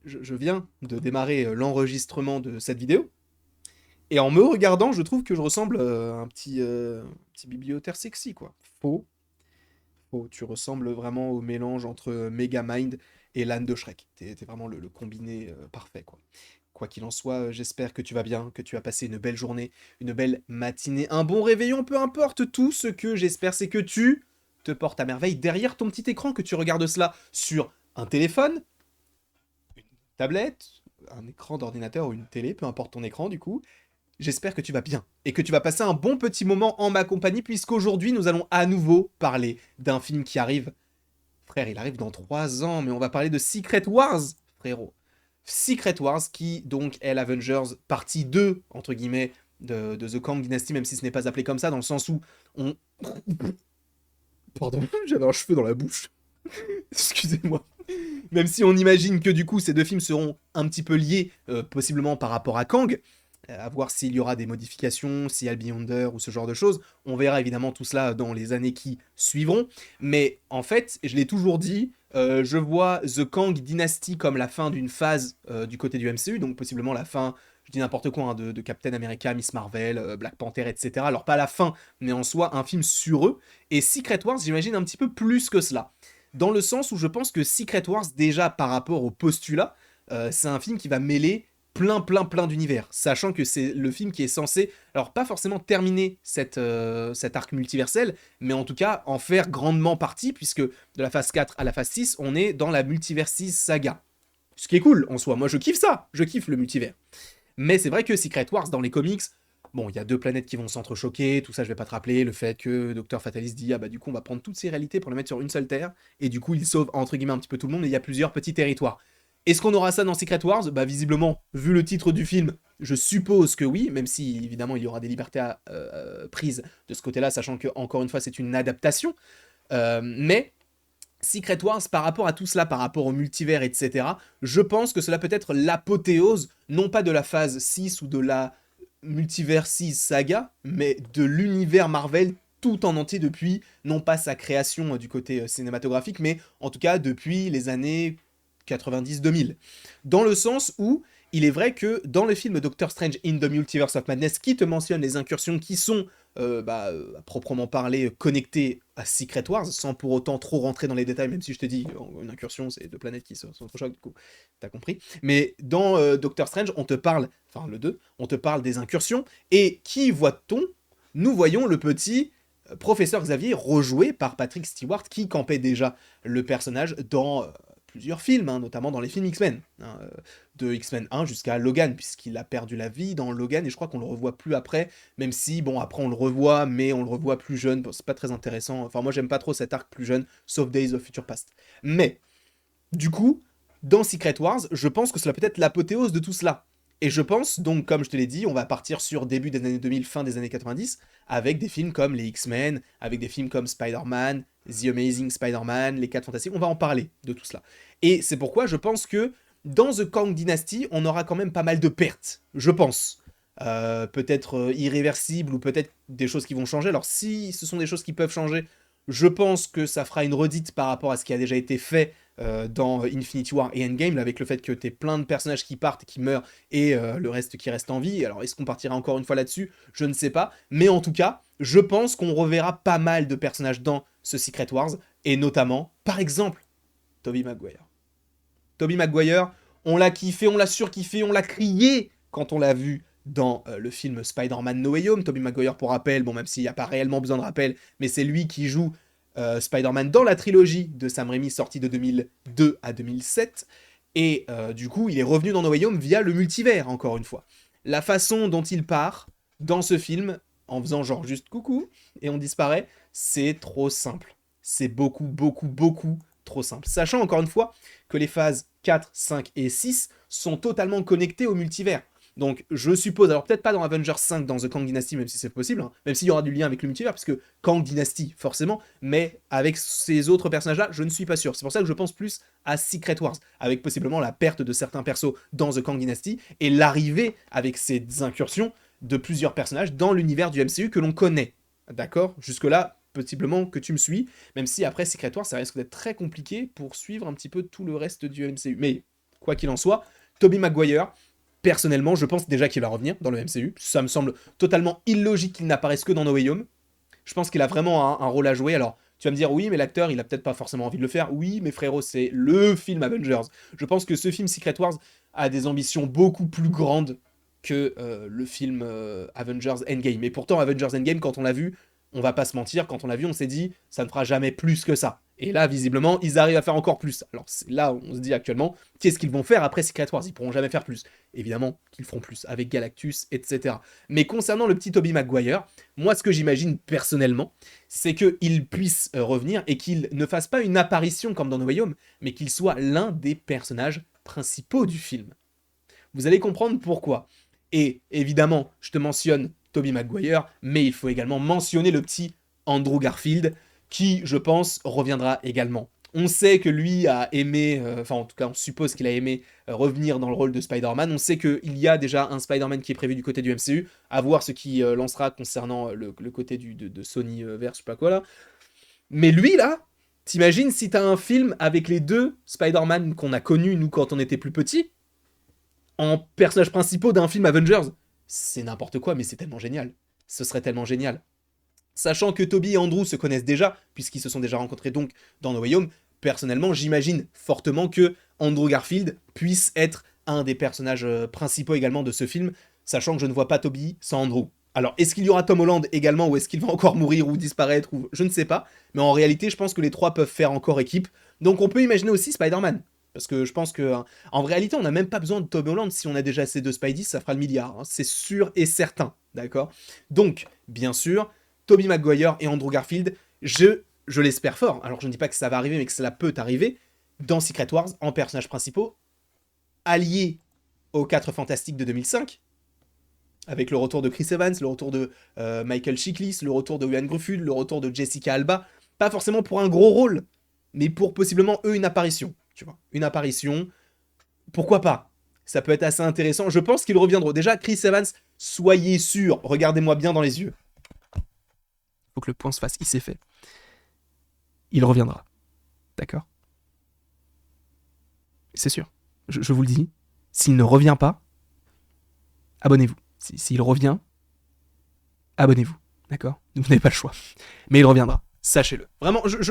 je viens de démarrer l'enregistrement de cette vidéo, et en me regardant, je trouve que je ressemble à un petit bibliothécaire sexy, quoi. Faux, faux, tu ressembles vraiment au mélange entre Megamind et l'âne de Shrek. T'es vraiment le combiné parfait, quoi. Quoi qu'il en soit, j'espère que tu vas bien, que tu as passé une belle journée, une belle matinée, un bon réveillon, peu importe. Tout ce que j'espère, c'est que tu te portes à merveille derrière ton petit écran, que tu regardes cela sur un téléphone, une tablette, un écran d'ordinateur ou une télé, peu importe ton écran du coup. J'espère que tu vas bien et que tu vas passer un bon petit moment en ma compagnie puisqu'aujourd'hui nous allons à nouveau parler d'un film qui arrive. Frère, il arrive dans 3 ans, mais on va parler de Secret Wars, frérot. Secret Wars qui donc est l'Avengers partie 2, entre guillemets, de The Kang Dynasty, même si ce n'est pas appelé comme ça, dans le sens où on... Pardon, j'avais un cheveu dans la bouche. Excusez-moi. Même si on imagine que du coup ces deux films seront un petit peu liés, possiblement par rapport à Kang, à voir s'il y aura des modifications, s'il y a le Beyonder ou ce genre de choses. On verra évidemment tout cela dans les années qui suivront. Mais en fait, je l'ai toujours dit, je vois The Kang Dynasty comme la fin d'une phase du côté du MCU, donc possiblement la fin, je dis n'importe quoi, hein, de Captain America, Miss Marvel, Black Panther, etc. Alors pas la fin, mais en soi un film sur eux. Et Secret Wars, j'imagine un petit peu plus que cela. Dans le sens où je pense que Secret Wars, déjà par rapport au postulat, c'est un film qui va mêler plein d'univers, sachant que c'est le film qui est censé, alors pas forcément terminer cet arc multiversel, mais en tout cas en faire grandement partie, puisque de la phase 4 à la phase 6, on est dans la Multiverses saga. Ce qui est cool en soi, moi je kiffe ça, je kiffe le multivers. Mais c'est vrai que Secret Wars dans les comics, bon, il y a deux planètes qui vont s'entrechoquer, tout ça je vais pas te rappeler, le fait que Docteur Fatalis dit ah bah du coup on va prendre toutes ces réalités pour les mettre sur une seule terre, et du coup il sauve entre guillemets un petit peu tout le monde, et il y a plusieurs petits territoires. Est-ce qu'on aura ça dans Secret Wars? Bah visiblement, vu le titre du film, je suppose que oui, même si évidemment il y aura des libertés prises de ce côté-là, sachant que encore une fois c'est une adaptation. Mais Secret Wars, par rapport à tout cela, par rapport au multivers, etc., je pense que cela peut être l'apothéose, non pas de la phase 6 ou de la Multiverses saga, mais de l'univers Marvel tout en entier depuis, non pas sa création du côté cinématographique, mais en tout cas depuis les années 90-2000. Dans le sens où il est vrai que dans le film Doctor Strange in the Multiverse of Madness, qui te mentionne les incursions qui sont, à proprement parler, connectées à Secret Wars, sans pour autant trop rentrer dans les détails, même si je te dis, une incursion, c'est deux planètes qui s'entrechoquent, du coup, t'as compris. Mais dans Doctor Strange, on te parle, enfin le 2, on te parle des incursions, et qui voit-on? Nous voyons le petit professeur Xavier rejoué par Patrick Stewart, qui campait déjà le personnage dans plusieurs films, hein, notamment dans les films X-Men, hein, de X-Men 1 jusqu'à Logan, puisqu'il a perdu la vie dans Logan, et je crois qu'on le revoit plus après, même si, bon, après on le revoit, mais on le revoit plus jeune, bon, c'est pas très intéressant, enfin moi j'aime pas trop cet arc plus jeune, sauf Days of Future Past. Mais, du coup, dans Secret Wars, je pense que cela peut être l'apothéose de tout cela. Et je pense, donc, comme je te l'ai dit, on va partir sur début des années 2000, fin des années 90, avec des films comme les X-Men, avec des films comme Spider-Man, The Amazing Spider-Man, les 4 Fantastiques, on va en parler de tout cela. Et c'est pourquoi je pense que dans The Kang Dynasty, on aura quand même pas mal de pertes, je pense. Peut-être irréversibles ou peut-être des choses qui vont changer. Alors si ce sont des choses qui peuvent changer, je pense que ça fera une redite par rapport à ce qui a déjà été fait dans Infinity War et Endgame, là, avec le fait que t'aies plein de personnages qui partent, qui meurent, et le reste qui reste en vie. Alors, est-ce qu'on partira encore une fois là-dessus? Je ne sais pas. Mais en tout cas, je pense qu'on reverra pas mal de personnages dans ce Secret Wars, et notamment, par exemple, Tobey Maguire. Tobey Maguire, on l'a kiffé, on l'a surkiffé, on l'a crié quand on l'a vu dans le film Spider-Man No Way Home. Tobey Maguire, pour rappel, bon, même s'il n'y a pas réellement besoin de rappel, mais c'est lui qui joue Spider-Man dans la trilogie de Sam Raimi sortie de 2002 à 2007. Et du coup, il est revenu dans No Way Home via le multivers, encore une fois. La façon dont il part dans ce film, en faisant genre juste coucou, et on disparaît, c'est trop simple. C'est beaucoup trop simple. Sachant encore une fois que les phases 4, 5 et 6 sont totalement connectées au multivers. Donc je suppose, alors peut-être pas dans Avengers 5 dans The Kang Dynasty, même si c'est possible, hein, même s'il y aura du lien avec le multivers, parce que Kang Dynasty, forcément, mais avec ces autres personnages-là, je ne suis pas sûr. C'est pour ça que je pense plus à Secret Wars, avec possiblement la perte de certains persos dans The Kang Dynasty, et l'arrivée avec ces incursions de plusieurs personnages dans l'univers du MCU que l'on connaît. D'accord? Jusque-là, possiblement que tu me suis, même si après Secret Wars, ça risque d'être très compliqué pour suivre un petit peu tout le reste du MCU. Mais Quoi qu'il en soit, Tobey Maguire, personnellement, je pense déjà qu'il va revenir dans le MCU. Ça me semble totalement illogique qu'il n'apparaisse que dans No Way Home. Je pense qu'il a vraiment un rôle à jouer. Alors, tu vas me dire, oui, mais l'acteur, il a peut-être pas forcément envie de le faire. Oui, mais frérot, c'est le film Avengers. Je pense que ce film Secret Wars a des ambitions beaucoup plus grandes que le film Avengers Endgame. Et pourtant, Avengers Endgame, quand on l'a vu, on va pas se mentir, quand on l'a vu, on s'est dit, ça ne fera jamais plus que ça. Et là, visiblement, ils arrivent à faire encore plus. Alors là, on se dit actuellement, qu'est-ce qu'ils vont faire après Secret Wars? Ils pourront jamais faire plus. Évidemment qu'ils feront plus, avec Galactus, etc. Mais concernant le petit Tobey Maguire, moi, ce que j'imagine personnellement, c'est qu'il puisse revenir et qu'il ne fasse pas une apparition comme dans No Way Home, mais qu'il soit l'un des personnages principaux du film. Vous allez comprendre pourquoi. Et évidemment, je te mentionne Tobey Maguire, mais il faut également mentionner le petit Andrew Garfield, qui, je pense, reviendra également. On sait que lui a aimé, enfin en tout cas on suppose qu'il a aimé revenir dans le rôle de Spider-Man. On sait qu'il y a déjà un Spider-Man qui est prévu du côté du MCU, à voir ce qui lancera concernant le côté de Sony vers je sais pas quoi là. Mais lui là, t'imagines si t'as un film avec les deux Spider-Man qu'on a connus nous quand on était plus petits, en personnages principaux d'un film Avengers, c'est n'importe quoi, mais c'est tellement génial. Ce serait tellement génial. Sachant que Toby et Andrew se connaissent déjà, puisqu'ils se sont déjà rencontrés donc dans No Way Home, personnellement, j'imagine fortement que Andrew Garfield puisse être un des personnages principaux également de ce film, sachant que je ne vois pas Toby sans Andrew. Alors, est-ce qu'il y aura Tom Holland également, ou est-ce qu'il va encore mourir ou disparaître, ou je ne sais pas, mais en réalité, je pense que les trois peuvent faire encore équipe, donc on peut imaginer aussi Spider-Man. Parce que je pense que, en réalité, on n'a même pas besoin de Tom Holland. Si on a déjà assez de Spidey, ça fera le milliard. Hein. C'est sûr et certain. D'accord? Donc, bien sûr, Tobey Maguire et Andrew Garfield, je l'espère fort. Alors, je ne dis pas que ça va arriver, mais que cela peut arriver dans Secret Wars en personnages principaux, alliés aux 4 Fantastiques de 2005, avec le retour de Chris Evans, le retour de Michael Chiklis, le retour de Ian Gruffudd, le retour de Jessica Alba. Pas forcément pour un gros rôle, mais pour possiblement, eux, une apparition. Tu vois, une apparition, pourquoi pas? Ça peut être assez intéressant. Je pense qu'ils reviendront. Déjà, Chris Evans, soyez sûr, regardez-moi bien dans les yeux. Faut que le point se fasse, il s'est fait. Il reviendra. D'accord? C'est sûr. Je vous le dis. S'il ne revient pas, abonnez-vous. S'il revient, abonnez-vous. D'accord? Vous n'avez pas le choix. Mais il reviendra. Sachez-le. Vraiment, je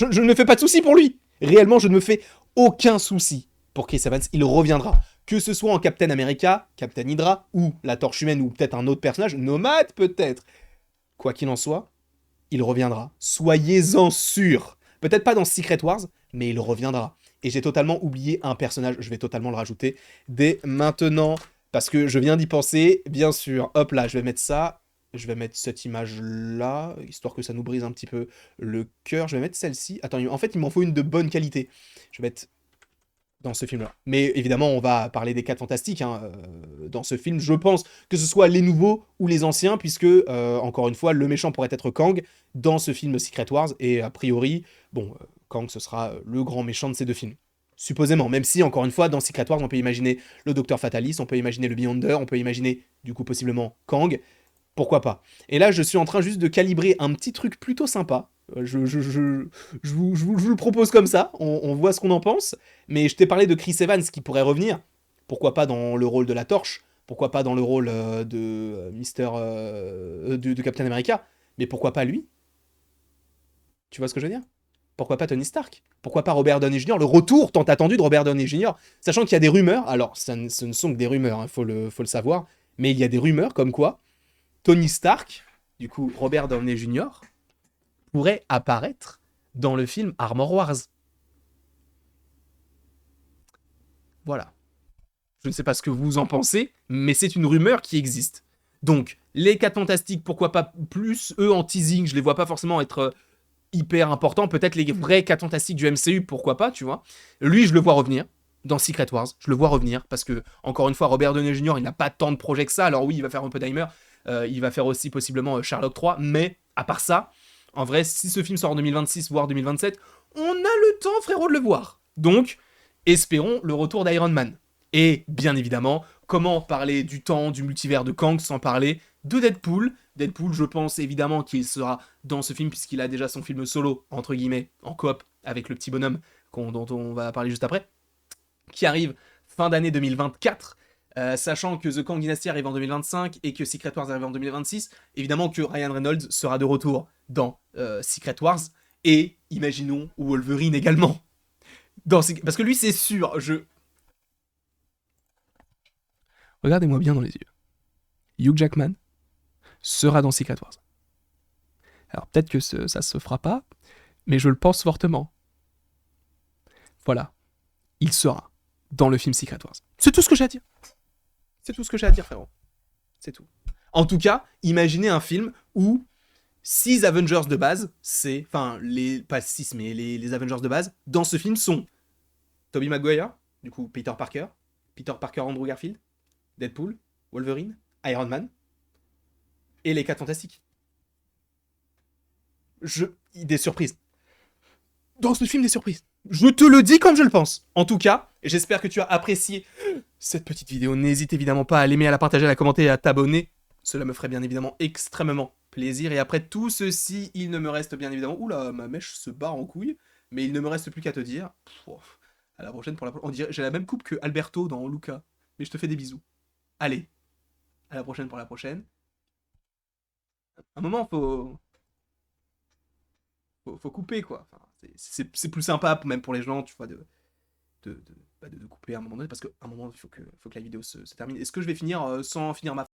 ne me fais pas de soucis pour lui. Réellement, je ne me fais aucun souci pour Chris Evans. Il reviendra. Que ce soit en Captain America, Captain Hydra, ou la Torche Humaine, ou peut-être un autre personnage, Nomade peut-être. Quoi qu'il en soit, il reviendra. Soyez-en sûrs. Peut-être pas dans Secret Wars, mais il reviendra. Et j'ai totalement oublié un personnage, je vais totalement le rajouter dès maintenant, parce que je viens d'y penser, bien sûr. Hop là, je vais mettre ça. Je vais mettre cette image-là, histoire que ça nous brise un petit peu le cœur. Je vais mettre celle-ci. Attends, en fait, il m'en faut une de bonne qualité. Je vais mettre dans ce film-là. Mais évidemment, on va parler des 4 Fantastiques hein, dans ce film. Je pense que ce soit les nouveaux ou les anciens, puisque, encore une fois, le méchant pourrait être Kang dans ce film Secret Wars. Et a priori, bon, Kang, ce sera le grand méchant de ces deux films. Supposément, même si, encore une fois, dans Secret Wars, on peut imaginer le Docteur Fatalis, on peut imaginer le Beyonder, on peut imaginer, du coup, possiblement Kang. Pourquoi pas? Et là, je suis en train juste de calibrer un petit truc plutôt sympa. Je vous le propose comme ça, on voit ce qu'on en pense. Mais je t'ai parlé de Chris Evans qui pourrait revenir. Pourquoi pas dans le rôle de la Torche? Pourquoi pas dans le rôle de de Captain America? Mais pourquoi pas lui? Tu vois ce que je veux dire? Pourquoi pas Tony Stark? Pourquoi pas Robert Downey Jr.? Le retour tant attendu de Robert Downey Jr. Sachant qu'il y a des rumeurs, alors ce ne sont que des rumeurs, hein, faut le savoir, mais il y a des rumeurs comme quoi Tony Stark, du coup Robert Downey Jr., pourrait apparaître dans le film Armor Wars. Voilà. Je ne sais pas ce que vous en pensez, mais c'est une rumeur qui existe. Donc, les 4 Fantastiques, pourquoi pas plus, eux en teasing, je les vois pas forcément être hyper importants, peut-être les vrais 4 Fantastiques du MCU, pourquoi pas, tu vois. Lui, je le vois revenir dans Secret Wars, je le vois revenir, parce que, encore une fois, Robert Downey Jr., il n'a pas tant de projets que ça, alors oui, il va faire Oppenheimer, il va faire aussi possiblement Sherlock 3, mais à part ça, en vrai, si ce film sort en 2026, voire 2027, on a le temps, frérot, de le voir. Donc, espérons le retour d'Iron Man. Et, bien évidemment, comment parler du temps, du multivers de Kang sans parler de Deadpool. Deadpool, je pense évidemment qu'il sera dans ce film, puisqu'il a déjà son film solo, entre guillemets, en coop, avec le petit bonhomme dont on va parler juste après, qui arrive fin d'année 2024, sachant que The Kang Dynasty arrive en 2025 et que Secret Wars arrive en 2026, évidemment que Ryan Reynolds sera de retour dans Secret Wars, et imaginons Wolverine également. Parce que lui, c'est sûr, Regardez-moi bien dans les yeux. Hugh Jackman sera dans Secret Wars. Alors peut-être que ça se fera pas, mais je le pense fortement. Voilà. Il sera dans le film Secret Wars. C'est tout ce que j'ai à dire. C'est tout ce que j'ai à dire, frérot. C'est tout. En tout cas, imaginez un film où 6 Avengers de base, pas 6, mais les Avengers de base, dans ce film sont Tobey Maguire, du coup Peter Parker Andrew Garfield, Deadpool, Wolverine, Iron Man, et les 4 Fantastiques. Des surprises. Dans ce film, des surprises. Je te le dis comme je le pense. En tout cas, j'espère que tu as apprécié cette petite vidéo. N'hésite évidemment pas à l'aimer, à la partager, à la commenter et à t'abonner. Cela me ferait bien évidemment extrêmement plaisir. Et après tout ceci, il ne me reste bien évidemment... Oula, ma mèche se barre en couille. Mais il ne me reste plus qu'à te dire... à la prochaine pour la prochaine. On dirait j'ai la même coupe que Alberto dans Luca. Mais je te fais des bisous. Allez. À la prochaine pour la prochaine. Un moment, faut couper, quoi. Enfin, c'est plus sympa, même pour les gens, tu vois, de couper à un moment donné, parce qu'à un moment, il faut que la vidéo se termine. Est-ce que je vais finir sans finir ma